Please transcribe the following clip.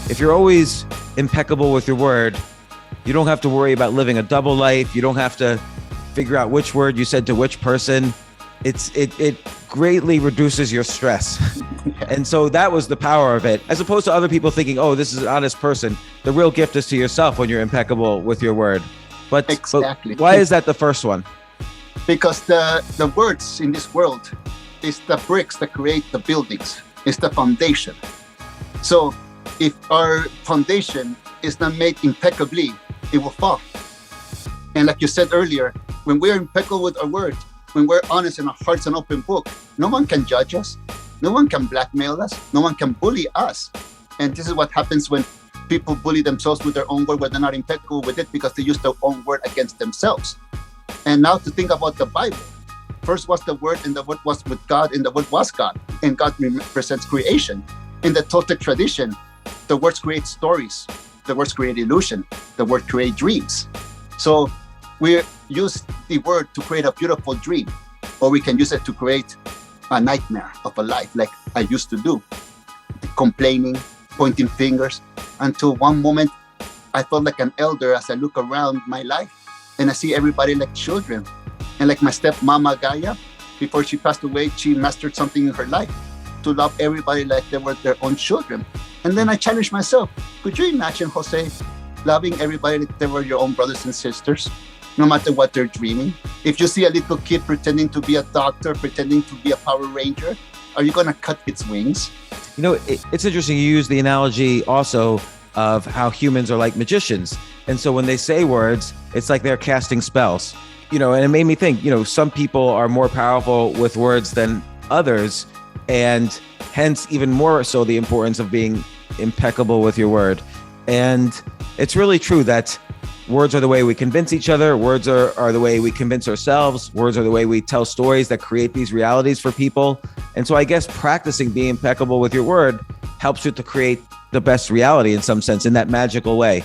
if you're always impeccable with your word, you don't have to worry about living a double life. You don't have to figure out which word you said to which person. It greatly reduces your stress. And so that was the power of it, as opposed to other people thinking, oh, this is an honest person. The real gift is to yourself when you're impeccable with your word. But, exactly. But why is that the first one? Because the words in this world is the bricks that create the buildings. It's the foundation. So if our foundation is not made impeccably, it will fall. And like you said earlier, when we're impeccable with our word, when we're honest and our heart's an open book, no one can judge us. No one can blackmail us. No one can bully us. And this is what happens when people bully themselves with their own word, when they're not impeccable with it because they use their own word against themselves. And now to think about the Bible. First was the word, and the word was with God, and the word was God. And God represents creation. In the Toltec tradition, the words create stories. The words create illusion. The word create dreams. So we use the word to create a beautiful dream, or we can use it to create a nightmare of a life, like I used to do, complaining, pointing fingers, until one moment I felt like an elder as I look around my life and I see everybody like children. And like my stepmama Gaia, before she passed away, she mastered something in her life to love everybody like they were their own children. And then I challenged myself, could you imagine, Jose, loving everybody like they were your own brothers and sisters, no matter what they're dreaming? If you see a little kid pretending to be a doctor, pretending to be a Power Ranger, are you going to cut its wings? You know, it's interesting. You use the analogy also of how humans are like magicians. And so when they say words, it's like they're casting spells. You know, and it made me think, you know, some people are more powerful with words than others, and hence even more so the importance of being impeccable with your word. And it's really true that words are the way we convince each other. Words are the way we convince ourselves. Words are the way we tell stories that create these realities for people. And so I guess practicing being impeccable with your word helps you to create the best reality in some sense, in that magical way.